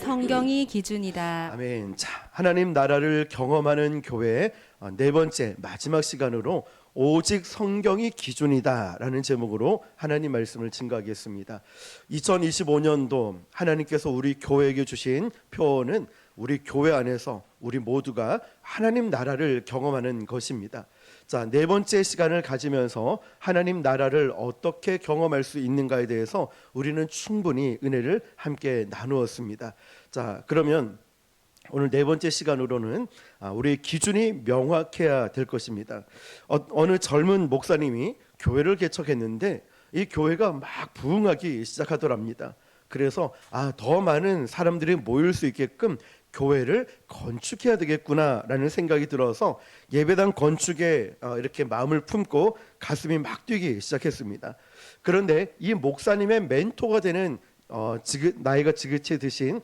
성경이 기준이다. 아멘. 자, 하나님 나라를 경험하는 교회의 네 번째 마지막 시간으로 오직 성경이 기준이다라는 제목으로 하나님 말씀을 증거하겠습니다. 2025년도 하나님께서 우리 교회에게 주신 표어는 우리 교회 안에서 우리 모두가 하나님 나라를 경험하는 것입니다. 자, 네 번째 시간을 가지면서 하나님 나라를 어떻게 경험할 수 있는가에 대해서 우리는 충분히 은혜를 함께 나누었습니다. 자, 그러면 오늘 네 번째 시간으로는 우리의 기준이 명확해야 될 것입니다. 어느 젊은 목사님이 교회를 개척했는데 이 교회가 막 부흥하기 시작하더랍니다. 그래서 더 많은 사람들이 모일 수 있게끔 교회를 건축해야 되겠구나라는 생각이 들어서 예배당 건축에 이렇게 마음을 품고 가슴이 막 뛰기 시작했습니다. 그런데 이 목사님의 멘토가 되는 나이가 지긋이 드신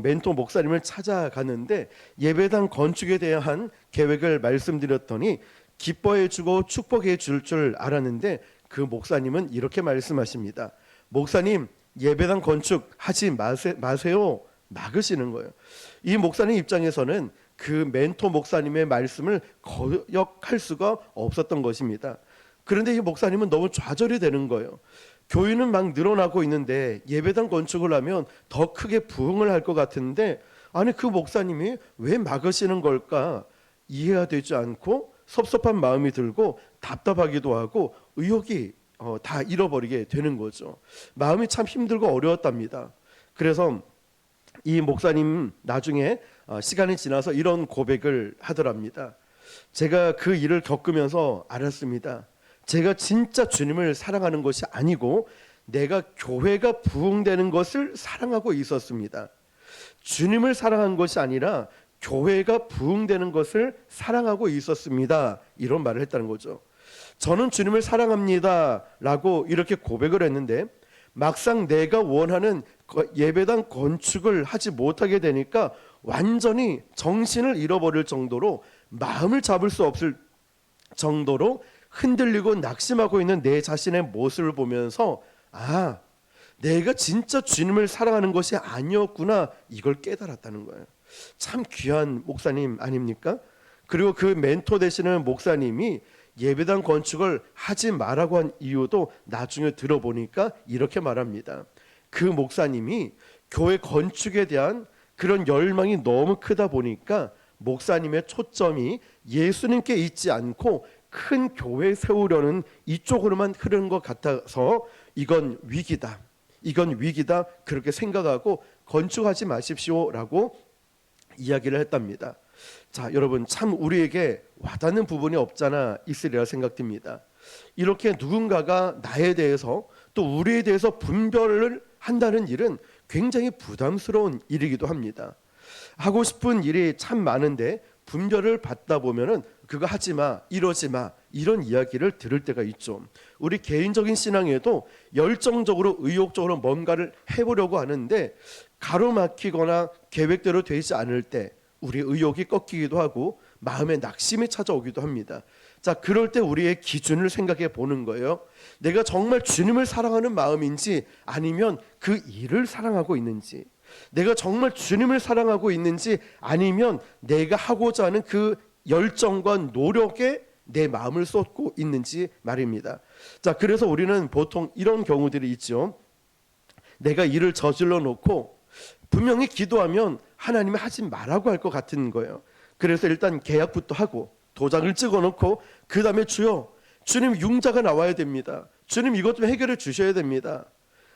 멘토 목사님을 찾아가는데 예배당 건축에 대한 계획을 말씀드렸더니 기뻐해주고 축복해 줄 알았는데 그 목사님은 이렇게 말씀하십니다. 목사님, 예배당 건축 하지 마세요. 막으시는 거예요. 이 목사님 입장에서는 그 멘토 목사님의 말씀을 거역할 수가 없었던 것입니다. 그런데 이 목사님은 너무 좌절이 되는 거예요. 교회는 막 늘어나고 있는데 예배당 건축을 하면 더 크게 부흥을 할 것 같은데 아니 그 목사님이 왜 막으시는 걸까 이해가 되지 않고 섭섭한 마음이 들고 답답하기도 하고 의욕이 다 잃어버리게 되는 거죠. 마음이 참 힘들고 어려웠답니다. 그래서 이 목사님 나중에 시간이 지나서 이런 고백을 하더랍니다. 제가 그 일을 겪으면서 알았습니다. 제가 진짜 주님을 사랑하는 것이 아니고 내가 교회가 부흥되는 것을 사랑하고 있었습니다. 주님을 사랑한 것이 아니라 교회가 부흥되는 것을 사랑하고 있었습니다. 이런 말을 했다는 거죠. 저는 주님을 사랑합니다 라고 이렇게 고백을 했는데 막상 내가 원하는 예배당 건축을 하지 못하게 되니까 완전히 정신을 잃어버릴 정도로 마음을 잡을 수 없을 정도로 흔들리고 낙심하고 있는 내 자신의 모습을 보면서 내가 진짜 주님을 사랑하는 것이 아니었구나 이걸 깨달았다는 거예요. 참 귀한 목사님 아닙니까? 그리고 그 멘토 되시는 목사님이 예배당 건축을 하지 말라고 한 이유도 나중에 들어보니까 이렇게 말합니다. 그 목사님이 교회 건축에 대한 그런 열망이 너무 크다 보니까 목사님의 초점이 예수님께 있지 않고 큰 교회 세우려는 이쪽으로만 흐르는 것 같아서 이건 위기다 그렇게 생각하고 건축하지 마십시오라고 이야기를 했답니다. 자, 여러분 참 우리에게 와닿는 부분이 없잖아 있으리라 생각됩니다. 이렇게 누군가가 나에 대해서 또 우리에 대해서 분별을 한다는 일은 굉장히 부담스러운 일이기도 합니다. 하고 싶은 일이 참 많은데 분별을 받다 보면은 그거 하지 마, 이러지 마 이런 이야기를 들을 때가 있죠. 우리 개인적인 신앙에도 열정적으로 의욕적으로 뭔가를 해보려고 하는데 가로막히거나 계획대로 되지 않을 때 우리 의욕이 꺾이기도 하고 마음에 낙심이 찾아오기도 합니다. 자, 그럴 때 우리의 기준을 생각해 보는 거예요. 내가 정말 주님을 사랑하는 마음인지 아니면 그 일을 사랑하고 있는지, 내가 정말 주님을 사랑하고 있는지 아니면 내가 하고자 하는 그 열정과 노력에 내 마음을 쏟고 있는지 말입니다. 자, 그래서 우리는 보통 이런 경우들이 있죠. 내가 일을 저질러 놓고 분명히 기도하면 하나님이 하지 말라고 할 것 같은 거예요. 그래서 일단 계약부터 하고 도장을 찍어놓고 그 다음에 주님 융자가 나와야 됩니다. 주님 이것 좀 해결해 주셔야 됩니다.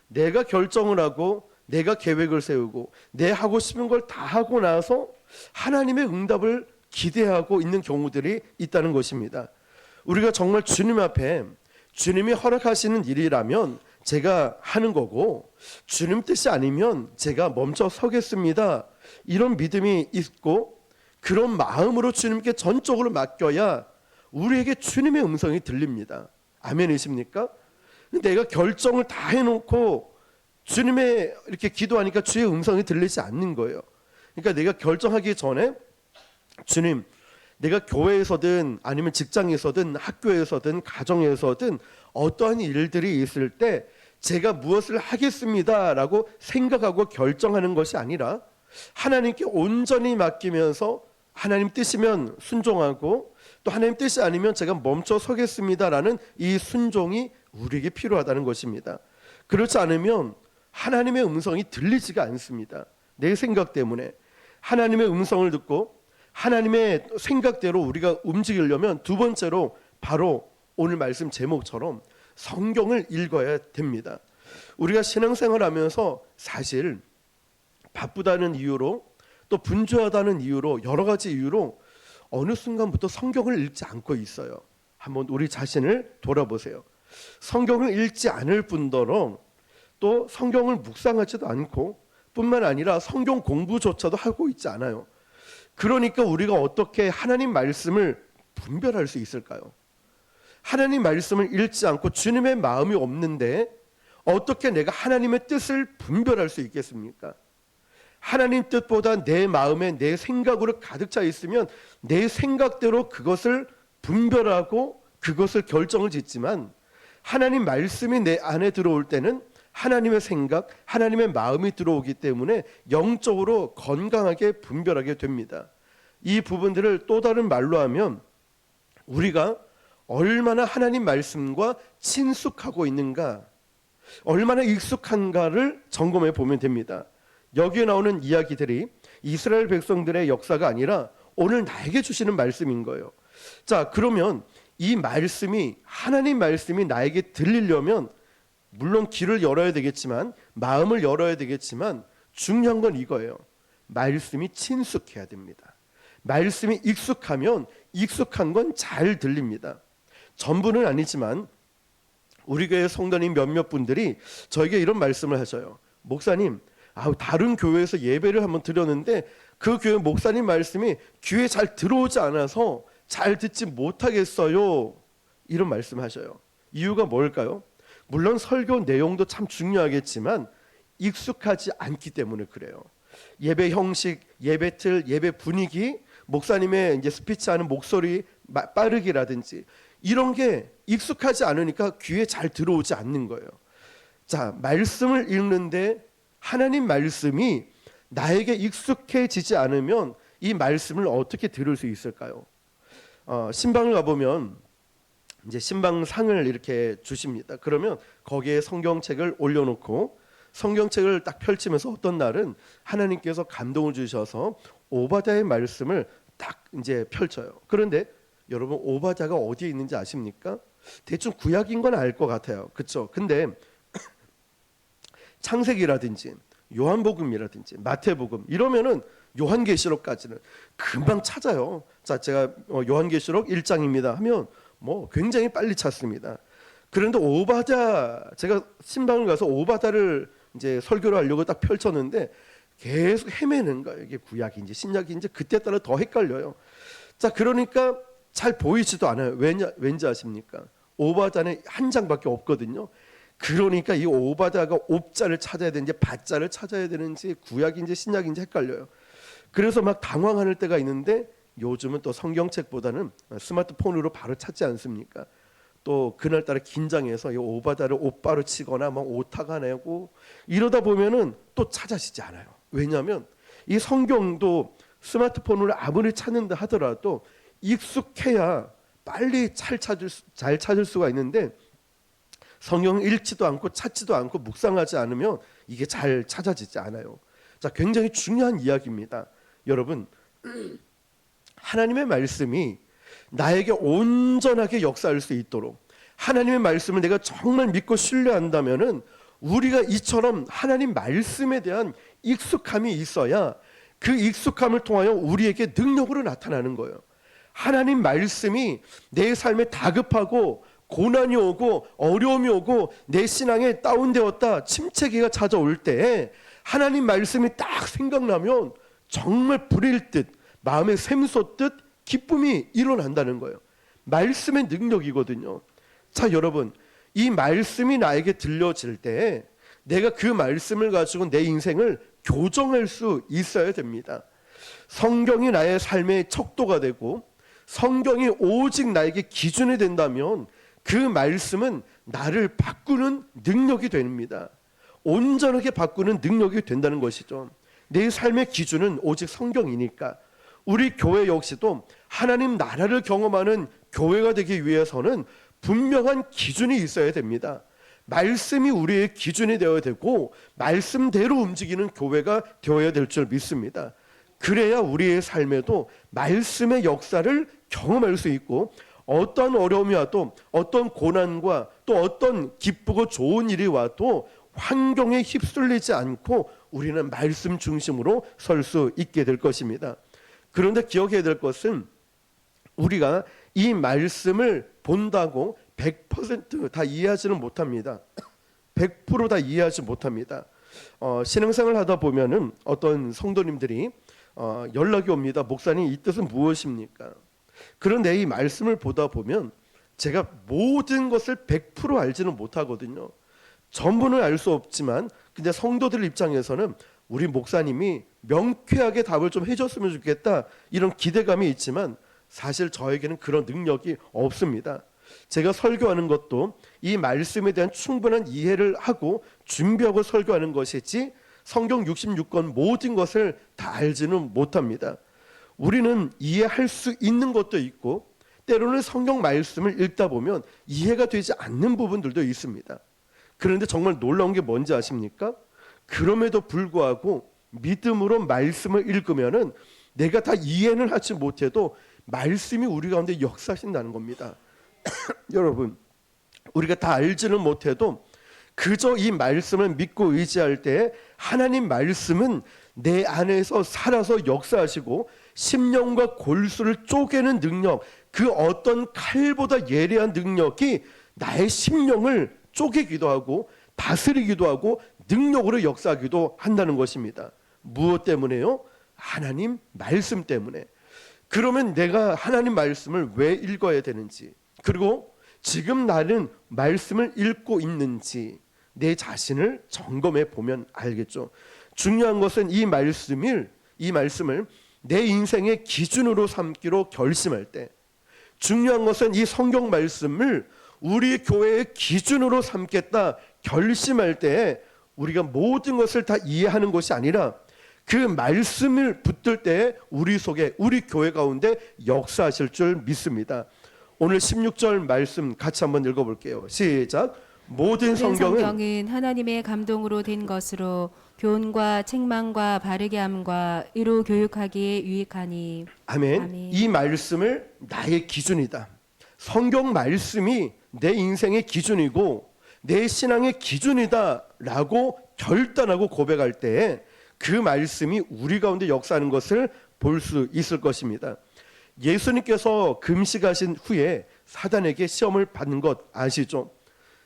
내가 결정을 하고 내가 계획을 세우고 내 하고 싶은 걸 다 하고 나서 하나님의 응답을 기대하고 있는 경우들이 있다는 것입니다. 우리가 정말 주님 앞에 주님이 허락하시는 일이라면 제가 하는 거고 주님 뜻이 아니면 제가 멈춰 서겠습니다. 이런 믿음이 있고 그런 마음으로 주님께 전적으로 맡겨야 우리에게 주님의 음성이 들립니다. 아멘이십니까? 내가 결정을 다 해놓고 주님의 이렇게 기도하니까 주의 음성이 들리지 않는 거예요. 그러니까 내가 결정하기 전에 주님, 내가 교회에서든 아니면 직장에서든 학교에서든 가정에서든 어떠한 일들이 있을 때 제가 무엇을 하겠습니다 라고 생각하고 결정하는 것이 아니라 하나님께 온전히 맡기면서 하나님 뜻이면 순종하고 또 하나님 뜻이 아니면 제가 멈춰 서겠습니다라는 이 순종이 우리에게 필요하다는 것입니다. 그렇지 않으면 하나님의 음성이 들리지가 않습니다. 내 생각 때문에 하나님의 음성을 듣고 하나님의 생각대로 우리가 움직이려면 두 번째로 바로 오늘 말씀 제목처럼 성경을 읽어야 됩니다. 우리가 신앙생활하면서 사실 바쁘다는 이유로 또 분주하다는 이유로 여러 가지 이유로 어느 순간부터 성경을 읽지 않고 있어요. 한번 우리 자신을 돌아보세요. 성경을 읽지 않을 뿐더러 또 성경을 묵상하지도 않고 뿐만 아니라 성경 공부조차도 하고 있지 않아요. 그러니까 우리가 어떻게 하나님 말씀을 분별할 수 있을까요? 하나님 말씀을 읽지 않고 주님의 마음이 없는데 어떻게 내가 하나님의 뜻을 분별할 수 있겠습니까? 하나님 뜻보다 내 마음에 내 생각으로 가득 차 있으면 내 생각대로 그것을 분별하고 그것을 결정을 짓지만 하나님 말씀이 내 안에 들어올 때는 하나님의 생각, 하나님의 마음이 들어오기 때문에 영적으로 건강하게 분별하게 됩니다. 이 부분들을 또 다른 말로 하면 우리가 얼마나 하나님 말씀과 친숙하고 있는가, 얼마나 익숙한가를 점검해 보면 됩니다. 여기에 나오는 이야기들이 이스라엘 백성들의 역사가 아니라 오늘 나에게 주시는 말씀인 거예요. 자, 그러면 이 말씀이 하나님 말씀이 나에게 들리려면 물론 귀를 열어야 되겠지만 마음을 열어야 되겠지만 중요한 건 이거예요. 말씀이 친숙해야 됩니다. 말씀이 익숙하면 익숙한 건 잘 들립니다. 전부는 아니지만 우리 교회 성도님 몇몇 분들이 저에게 이런 말씀을 하셔요. 목사님, 다른 교회에서 예배를 한번 드렸는데 그 교회 목사님 말씀이 귀에 잘 들어오지 않아서 잘 듣지 못하겠어요. 이런 말씀하셔요. 이유가 뭘까요? 물론 설교 내용도 참 중요하겠지만 익숙하지 않기 때문에 그래요. 예배 형식, 예배 틀, 예배 분위기, 목사님의 이제 스피치하는 목소리 빠르기라든지 이런 게 익숙하지 않으니까 귀에 잘 들어오지 않는 거예요. 자, 말씀을 읽는데 하나님 말씀이 나에게 익숙해지지 않으면 이 말씀을 어떻게 들을 수 있을까요? 신방을 가보면 이제 신방상을 이렇게 주십니다. 그러면 거기에 성경책을 올려놓고 성경책을 딱 펼치면서 어떤 날은 하나님께서 감동을 주셔서 오바댜의 말씀을 딱 이제 펼쳐요. 그런데 여러분 오바댜가 어디에 있는지 아십니까? 대충 구약인 건 알 것 같아요. 그렇죠? 근데 창세기라든지 요한복음이라든지 마태복음 이러면은 요한계시록까지는 금방 찾아요. 자, 제가 요한계시록 1장입니다 하면 뭐 굉장히 빨리 찾습니다. 그런데 오바댜, 제가 신방을 가서 오바댜를 이제 설교를 하려고 딱 펼쳤는데 계속 헤매는 거예요. 이게 구약인지 신약인지 그때 따라 더 헷갈려요. 자, 그러니까 잘 보이지도 않아요. 왠지 아십니까? 오바댜는 한 장밖에 없거든요. 그러니까 이 오바댜가 옵자를 찾아야 되는지 밭자를 찾아야 되는지 구약인지 신약인지 헷갈려요. 그래서 막 당황하는 때가 있는데 요즘은 또 성경책보다는 스마트폰으로 바로 찾지 않습니까? 또 그날따라 긴장해서 이 오바댜를 옷바로 치거나 막 오타가 내고 이러다 보면은 또 찾아지지 않아요. 왜냐하면 이 성경도 스마트폰으로 아무리 찾는다 하더라도 익숙해야 빨리 잘 찾을 수가 있는데 성경 읽지도 않고 찾지도 않고 묵상하지 않으면 이게 잘 찾아지지 않아요. 자, 굉장히 중요한 이야기입니다. 여러분, 하나님의 말씀이 나에게 온전하게 역사할 수 있도록 하나님의 말씀을 내가 정말 믿고 신뢰한다면은 우리가 이처럼 하나님 말씀에 대한 익숙함이 있어야 그 익숙함을 통하여 우리에게 능력으로 나타나는 거예요. 하나님 말씀이 내 삶에 다급하고 고난이 오고 어려움이 오고 내 신앙에 다운되었다 침체기가 찾아올 때 하나님 말씀이 딱 생각나면 정말 불일 듯 마음에 샘솟듯 기쁨이 일어난다는 거예요. 말씀의 능력이거든요. 자, 여러분, 이 말씀이 나에게 들려질 때 내가 그 말씀을 가지고 내 인생을 교정할 수 있어야 됩니다. 성경이 나의 삶의 척도가 되고 성경이 오직 나에게 기준이 된다면 그 말씀은 나를 바꾸는 능력이 됩니다. 온전하게 바꾸는 능력이 된다는 것이죠. 내 삶의 기준은 오직 성경이니까 우리 교회 역시도 하나님 나라를 경험하는 교회가 되기 위해서는 분명한 기준이 있어야 됩니다. 말씀이 우리의 기준이 되어야 되고 말씀대로 움직이는 교회가 되어야 될 줄 믿습니다. 그래야 우리의 삶에도 말씀의 역사를 경험할 수 있고 어떤 어려움이 와도 어떤 고난과 또 어떤 기쁘고 좋은 일이 와도 환경에 휩쓸리지 않고 우리는 말씀 중심으로 설 수 있게 될 것입니다. 그런데 기억해야 될 것은 우리가 이 말씀을 본다고 100%다 이해하지는 못합니다. 100%다 이해하지 못합니다. 신앙생활 하다 보면은 어떤 성도님들이 연락이 옵니다. 목사님, 이 뜻은 무엇입니까? 그런데 이 말씀을 보다 보면 제가 모든 것을 100% 알지는 못하거든요. 전부는 알 수 없지만 근데 성도들 입장에서는 우리 목사님이 명쾌하게 답을 좀 해줬으면 좋겠다 이런 기대감이 있지만 사실 저에게는 그런 능력이 없습니다. 제가 설교하는 것도 이 말씀에 대한 충분한 이해를 하고 준비하고 설교하는 것이지 성경 66권 모든 것을 다 알지는 못합니다. 우리는 이해할 수 있는 것도 있고 때로는 성경 말씀을 읽다 보면 이해가 되지 않는 부분들도 있습니다. 그런데 정말 놀라운 게 뭔지 아십니까? 그럼에도 불구하고 믿음으로 말씀을 읽으면은 내가 다 이해는 하지 못해도 말씀이 우리 가운데 역사하신다는 겁니다. 여러분, 우리가 다 알지는 못해도 그저 이 말씀을 믿고 의지할 때 하나님 말씀은 내 안에서 살아서 역사하시고 심령과 골수를 쪼개는 능력, 그 어떤 칼보다 예리한 능력이 나의 심령을 쪼개기도 하고 다스리기도 하고 능력으로 역사하기도 한다는 것입니다. 무엇 때문에요? 하나님 말씀 때문에. 그러면 내가 하나님 말씀을 왜 읽어야 되는지, 그리고 지금 나는 말씀을 읽고 있는지 내 자신을 점검해 보면 알겠죠. 중요한 것은 이 말씀을 내 인생의 기준으로 삼기로 결심할 때, 중요한 것은 이 성경 말씀을 우리 교회의 기준으로 삼겠다 결심할 때 우리가 모든 것을 다 이해하는 것이 아니라 그 말씀을 붙들 때 우리 속에, 우리 교회 가운데 역사하실 줄 믿습니다. 오늘 16절 말씀 같이 한번 읽어볼게요. 시작. 모든 성경은 하나님의 감동으로 된 것으로 교훈과 책망과 바르게 함과 의로 교육하기에 유익하니. 아멘. 아멘. 이 말씀을 나의 기준이다. 성경 말씀이 내 인생의 기준이고 내 신앙의 기준이다라고 결단하고 고백할 때 그 말씀이 우리 가운데 역사하는 것을 볼 수 있을 것입니다. 예수님께서 금식하신 후에 사단에게 시험을 받는 것 아시죠?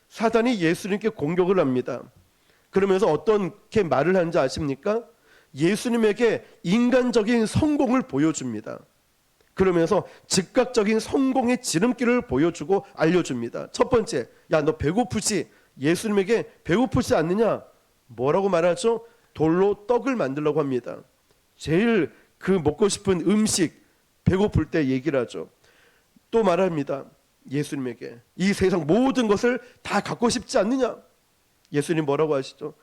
사단이 예수님께 공격을 합니다. 그러면서 어떻게 말을 하는지 아십니까? 예수님에게 인간적인 성공을 보여줍니다. 그러면서 즉각적인 성공의 지름길을 보여주고 알려줍니다. 첫 번째, 야, 너 배고프지? 예수님에게 배고프지 않느냐? 뭐라고 말하죠? 돌로 떡을 만들려고 합니다. 제일 그 먹고 싶은 음식, 배고플 때 얘기를 하죠. 또 말합니다. 예수님에게 이 세상 모든 것을 다 갖고 싶지 않느냐? 예수님 뭐라고 하시죠?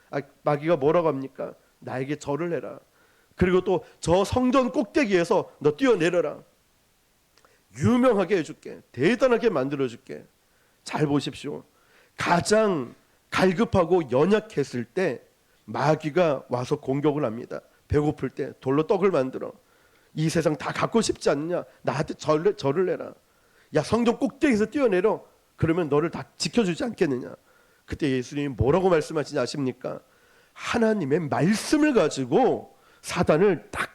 마귀가 뭐라고 합니까? 나에게 절을 해라. 그리고 또 저 성전 꼭대기에서 너 뛰어내려라. 유명하게 해줄게. 대단하게 만들어줄게. 잘 보십시오. 가장 갈급하고 연약했을 때 마귀가 와서 공격을 합니다. 배고플 때 돌로 떡을 만들어. 이 세상 다 갖고 싶지 않느냐? 나한테 절을 내라. 야, 성전 꼭대기에서 뛰어내려. 그러면 너를 다 지켜주지 않겠느냐? 그때 예수님이 뭐라고 말씀하시지 아십니까? 하나님의 말씀을 가지고 사단을 딱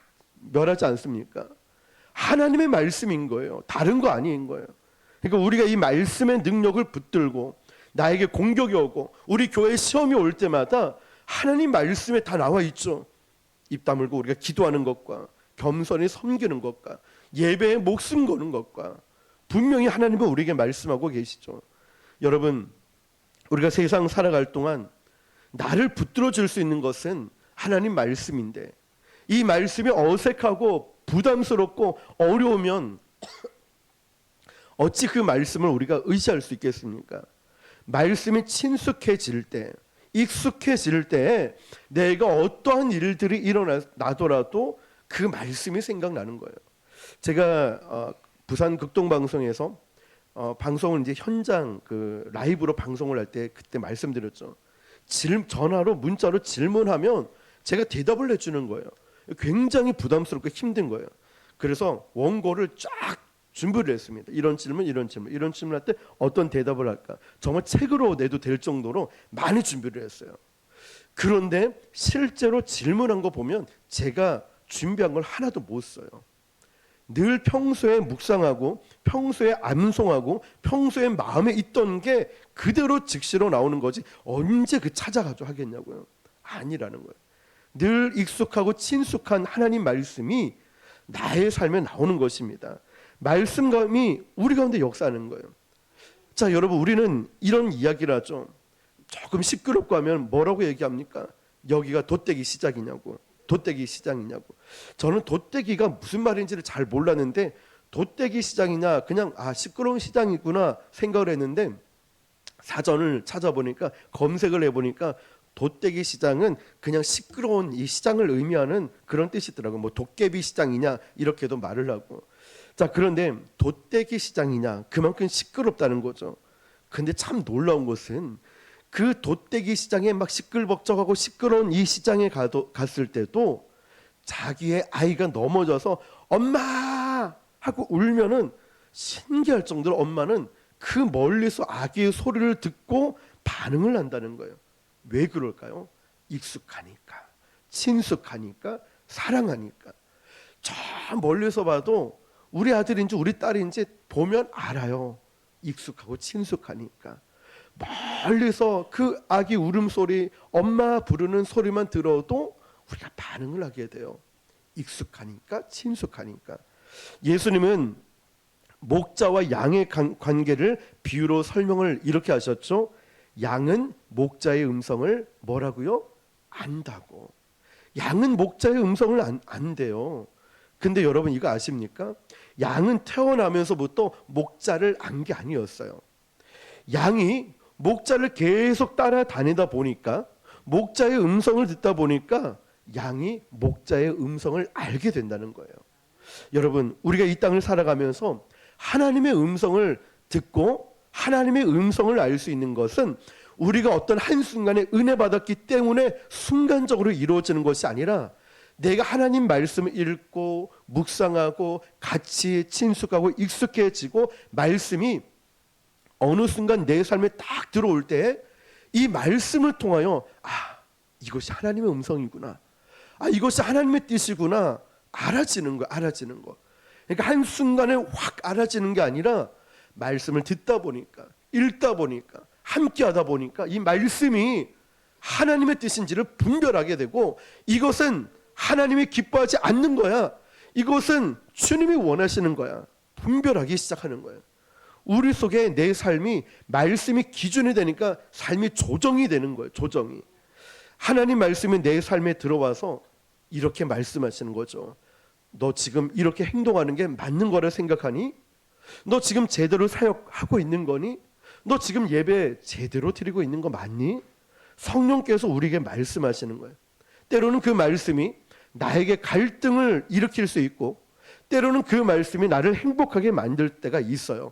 멸하지 않습니까? 하나님의 말씀인 거예요. 다른 거 아닌 거예요. 그러니까 우리가 이 말씀의 능력을 붙들고 나에게 공격이 오고 우리 교회에 시험이 올 때마다 하나님 말씀에 다 나와 있죠. 입 다물고 우리가 기도하는 것과 겸손히 섬기는 것과 예배에 목숨 거는 것과 분명히 하나님은 우리에게 말씀하고 계시죠. 여러분, 우리가 세상 살아갈 동안 나를 붙들어 줄 수 있는 것은 하나님 말씀인데 이 말씀이 어색하고 부담스럽고 어려우면 어찌 그 말씀을 우리가 의지할 수 있겠습니까? 말씀이 친숙해질 때, 익숙해질 때 내가 어떠한 일들이 일어나더라도 그 말씀이 생각나는 거예요. 제가 부산 극동방송에서 방송을 이제 현장 그 라이브로 방송을 할 때 그때 말씀드렸죠. 전화로 문자로 질문하면 제가 대답을 해주는 거예요. 굉장히 부담스럽고 힘든 거예요. 그래서 원고를 쫙 준비를 했습니다. 이런 질문, 이런 질문, 이런 질문할 때 어떤 대답을 할까? 정말 책으로 내도 될 정도로 많이 준비를 했어요. 그런데 실제로 질문한 거 보면 제가 준비한 걸 하나도 못 써요. 늘 평소에 묵상하고 평소에 암송하고 평소에 마음에 있던 게 그대로 즉시로 나오는 거지 언제 그 찾아가지고 하겠냐고요. 아니라는 거예요. 늘 익숙하고 친숙한 하나님 말씀이 나의 삶에 나오는 것입니다. 말씀감이 우리 가운데 역사하는 거예요. 자, 여러분, 우리는 이런 이야기를 하죠. 조금 시끄럽고 하면 뭐라고 얘기합니까? 여기가 돛대기 시작이냐고, 돛대기 시장이냐고. 저는 돛대기가 무슨 말인지를 잘 몰랐는데 돛대기 시장이냐 그냥 시끄러운 시장이구나 생각을 했는데 사전을 찾아보니까 검색을 해보니까 돛대기 시장은 그냥 시끄러운 이 시장을 의미하는 그런 뜻이더라고요. 뭐 도깨비 시장이냐 이렇게도 말을 하고. 자, 그런데 돛대기 시장이냐 그만큼 시끄럽다는 거죠. 근데 참 놀라운 것은 그 돛대기 시장에 막 시끌벅적하고 시끄러운 이 시장에 갔을 때도 자기의 아이가 넘어져서 엄마 하고 울면은 신기할 정도로 엄마는 그 멀리서 아기의 소리를 듣고 반응을 한다는 거예요. 왜 그럴까요? 익숙하니까, 친숙하니까, 사랑하니까. 저 멀리서 봐도 우리 아들인지 우리 딸인지 보면 알아요. 익숙하고 친숙하니까. 멀리서 그 아기 울음소리, 엄마 부르는 소리만 들어도 우리가 반응을 하게 돼요. 익숙하니까, 친숙하니까. 예수님은 목자와 양의 관계를 비유로 설명을 이렇게 하셨죠. 양은 목자의 음성을 뭐라고요? 안다고. 양은 목자의 음성을 안돼요. 근데 여러분 이거 아십니까? 양은 태어나면서부터 목자를 안 게 아니었어요. 양이 목자를 계속 따라다니다 보니까 목자의 음성을 듣다 보니까 양이 목자의 음성을 알게 된다는 거예요. 여러분, 우리가 이 땅을 살아가면서 하나님의 음성을 듣고 하나님의 음성을 알 수 있는 것은 우리가 어떤 한순간에 은혜 받았기 때문에 순간적으로 이루어지는 것이 아니라 내가 하나님 말씀을 읽고 묵상하고 같이 친숙하고 익숙해지고 말씀이 어느 순간 내 삶에 딱 들어올 때 이 말씀을 통하여 이것이 하나님의 음성이구나, 이것이 하나님의 뜻이구나 알아지는 거. 그러니까 한순간에 확 알아지는 게 아니라 말씀을 듣다 보니까 읽다 보니까 함께 하다 보니까 이 말씀이 하나님의 뜻인지를 분별하게 되고 이것은 하나님이 기뻐하지 않는 거야, 이것은 주님이 원하시는 거야, 분별하기 시작하는 거예요. 우리 속에 내 삶이 말씀이 기준이 되니까 삶이 조정이 되는 거예요. 조정이. 하나님 말씀이 내 삶에 들어와서 이렇게 말씀하시는 거죠. 너 지금 이렇게 행동하는 게 맞는 거라 생각하니? 너 지금 제대로 사역하고 있는 거니? 너 지금 예배 제대로 드리고 있는 거 맞니? 성령께서 우리에게 말씀하시는 거예요. 때로는 그 말씀이 나에게 갈등을 일으킬 수 있고 때로는 그 말씀이 나를 행복하게 만들 때가 있어요.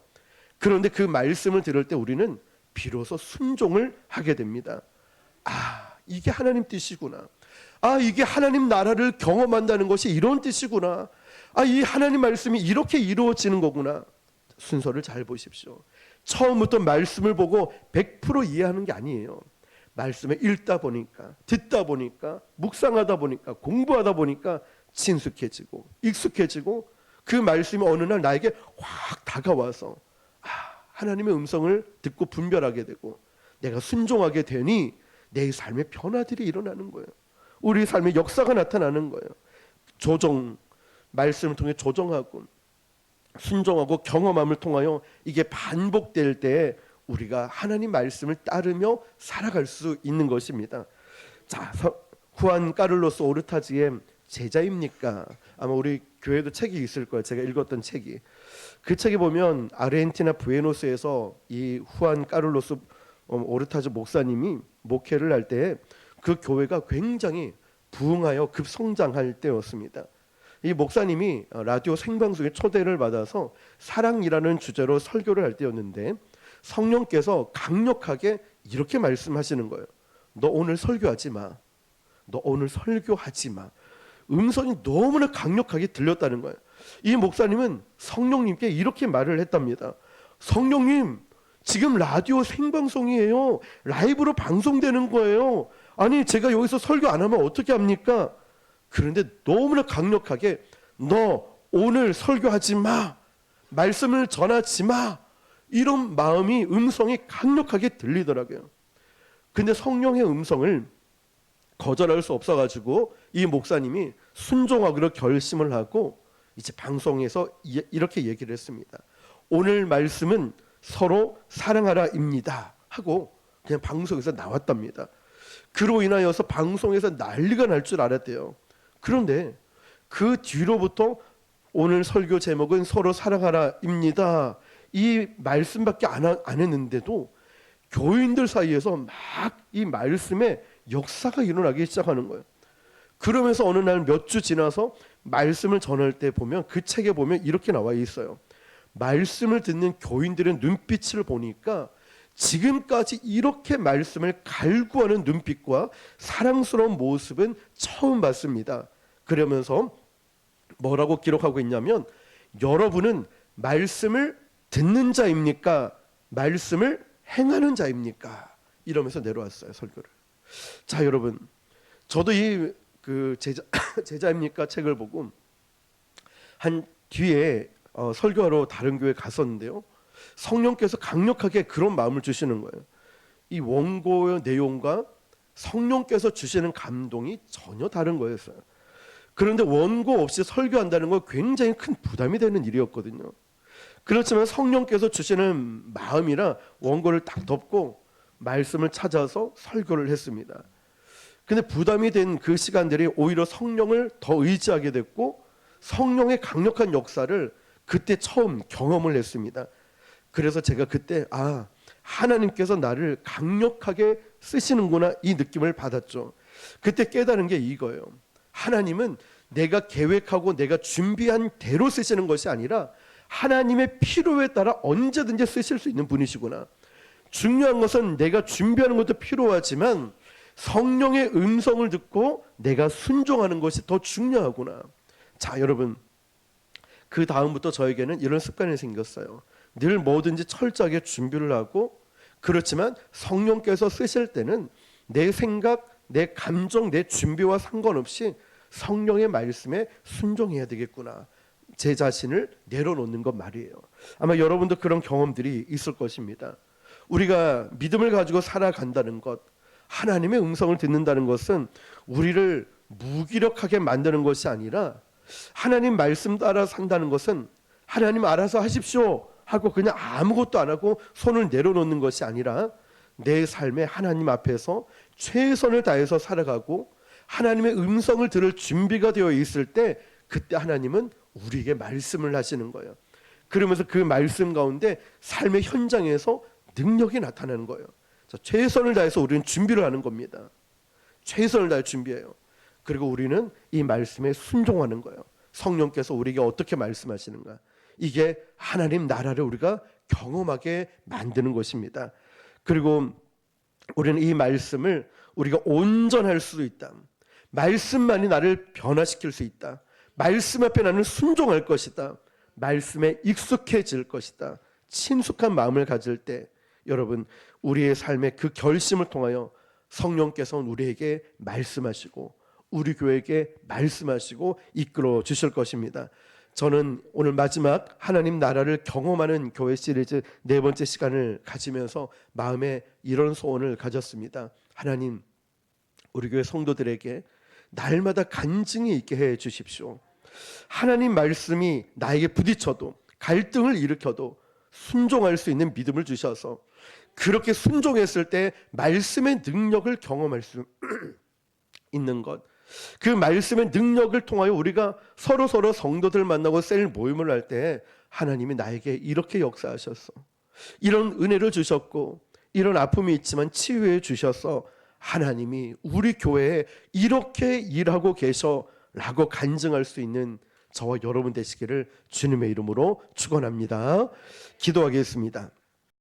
그런데 그 말씀을 들을 때 우리는 비로소 순종을 하게 됩니다. 이게 하나님 뜻이구나. 이게 하나님 나라를 경험한다는 것이 이런 뜻이구나. 이 하나님 말씀이 이렇게 이루어지는 거구나. 순서를 잘 보십시오. 처음부터 말씀을 보고 100% 이해하는 게 아니에요. 말씀을 읽다 보니까, 듣다 보니까, 묵상하다 보니까, 공부하다 보니까 친숙해지고 익숙해지고 그 말씀이 어느 날 나에게 확 다가와서 하나님의 음성을 듣고 분별하게 되고 내가 순종하게 되니 내 삶의 변화들이 일어나는 거예요. 우리 삶의 역사가 나타나는 거예요. 조정, 말씀을 통해 조정하고 순종하고 경험함을 통하여 이게 반복될 때 우리가 하나님 말씀을 따르며 살아갈 수 있는 것입니다. 자, 후안 까를로스 오르타지의 제자입니까? 아마 우리 교회도 책이 있을 거예요. 제가 읽었던 책이. 그 책에 보면 아르헨티나 부에노스에서 이 후안 까를로스 오르타즈 목사님이 목회를 할 때 그 교회가 굉장히 부흥하여 급성장할 때였습니다. 이 목사님이 라디오 생방송에 초대를 받아서 사랑이라는 주제로 설교를 할 때였는데 성령께서 강력하게 이렇게 말씀하시는 거예요. 너 오늘 설교하지 마. 너 오늘 설교하지 마. 음성이 너무나 강력하게 들렸다는 거예요. 이 목사님은 성령님께 이렇게 말을 했답니다. 성령님, 지금 라디오 생방송이에요. 라이브로 방송되는 거예요. 아니 제가 여기서 설교 안 하면 어떻게 합니까? 그런데 너무나 강력하게 너 오늘 설교하지 마. 말씀을 전하지 마. 이런 마음이 음성이 강력하게 들리더라고요. 근데 성령의 음성을 거절할 수 없어가지고 이 목사님이 순종하기로 결심을 하고 이제 방송에서 이렇게 얘기를 했습니다. 오늘 말씀은 서로 사랑하라입니다 하고 그냥 방송에서 나왔답니다. 그로 인하여서 방송에서 난리가 날 줄 알았대요. 그런데 그 뒤로부터 오늘 설교 제목은 서로 사랑하라입니다. 이 말씀밖에 안 했는데도 교인들 사이에서 막 이 말씀에 역사가 일어나기 시작하는 거예요. 그러면서 어느 날 몇 주 지나서 말씀을 전할 때 보면 그 책에 보면 이렇게 나와 있어요. 말씀을 듣는 교인들의 눈빛을 보니까 지금까지 이렇게 말씀을 갈구하는 눈빛과 사랑스러운 모습은 처음 봤습니다. 그러면서 뭐라고 기록하고 있냐면 여러분은 말씀을 듣는 자입니까? 말씀을 행하는 자입니까? 이러면서 내려왔어요, 설교를. 자, 여러분, 저도 이 제자입니까 책을 보고 한 뒤에 설교하러 다른 교회 갔었는데요. 성령께서 강력하게 그런 마음을 주시는 거예요. 이 원고의 내용과 성령께서 주시는 감동이 전혀 다른 거였어요. 그런데 원고 없이 설교한다는 건 굉장히 큰 부담이 되는 일이었거든요. 그렇지만 성령께서 주시는 마음이라 원고를 딱 덮고 말씀을 찾아서 설교를 했습니다. 근데 부담이 된 그 시간들이 오히려 성령을 더 의지하게 됐고 성령의 강력한 역사를 그때 처음 경험을 했습니다. 그래서 제가 그때 하나님께서 나를 강력하게 쓰시는구나 이 느낌을 받았죠. 그때 깨달은 게 이거예요. 하나님은 내가 계획하고 내가 준비한 대로 쓰시는 것이 아니라 하나님의 필요에 따라 언제든지 쓰실 수 있는 분이시구나. 중요한 것은 내가 준비하는 것도 필요하지만 성령의 음성을 듣고 내가 순종하는 것이 더 중요하구나. 자, 여러분, 그 다음부터 저에게는 이런 습관이 생겼어요. 늘 뭐든지 철저하게 준비를 하고, 그렇지만 성령께서 쓰실 때는 내 생각, 내 감정, 내 준비와 상관없이 성령의 말씀에 순종해야 되겠구나. 제 자신을 내려놓는 것 말이에요. 아마 여러분도 그런 경험들이 있을 것입니다. 우리가 믿음을 가지고 살아간다는 것, 하나님의 음성을 듣는다는 것은 우리를 무기력하게 만드는 것이 아니라 하나님 말씀 따라 산다는 것은 하나님 알아서 하십시오 하고 그냥 아무것도 안 하고 손을 내려놓는 것이 아니라 내 삶에 하나님 앞에서 최선을 다해서 살아가고 하나님의 음성을 들을 준비가 되어 있을 때 그때 하나님은 우리에게 말씀을 하시는 거예요. 그러면서 그 말씀 가운데 삶의 현장에서 능력이 나타나는 거예요. 자, 최선을 다해서 우리는 준비를 하는 겁니다. 최선을 다해 준비해요. 그리고 우리는 이 말씀에 순종하는 거예요. 성령께서 우리에게 어떻게 말씀하시는가. 이게 하나님 나라를 우리가 경험하게 만드는 것입니다. 그리고 우리는 이 말씀을 우리가 온전할 수 있다. 말씀만이 나를 변화시킬 수 있다. 말씀 앞에 나는 순종할 것이다. 말씀에 익숙해질 것이다. 친숙한 마음을 가질 때 여러분, 우리의 삶의 그 결심을 통하여 성령께서는 우리에게 말씀하시고 우리 교회에게 말씀하시고 이끌어 주실 것입니다. 저는 오늘 마지막 하나님 나라를 경험하는 교회 시리즈 4번째 시간을 가지면서 마음에 이런 소원을 가졌습니다. 하나님, 우리 교회 성도들에게 날마다 간증이 있게 해 주십시오. 하나님 말씀이 나에게 부딪혀도 갈등을 일으켜도 순종할 수 있는 믿음을 주셔서 그렇게 순종했을 때 말씀의 능력을 경험할 수 있는 것, 그 말씀의 능력을 통하여 우리가 서로 성도들 만나고 셀 모임을 할 때 하나님이 나에게 이렇게 역사하셨어, 이런 은혜를 주셨고 이런 아픔이 있지만 치유해 주셔서 하나님이 우리 교회에 이렇게 일하고 계셔라고 간증할 수 있는 저와 여러분 되시기를 주님의 이름으로 축원합니다. 기도하겠습니다.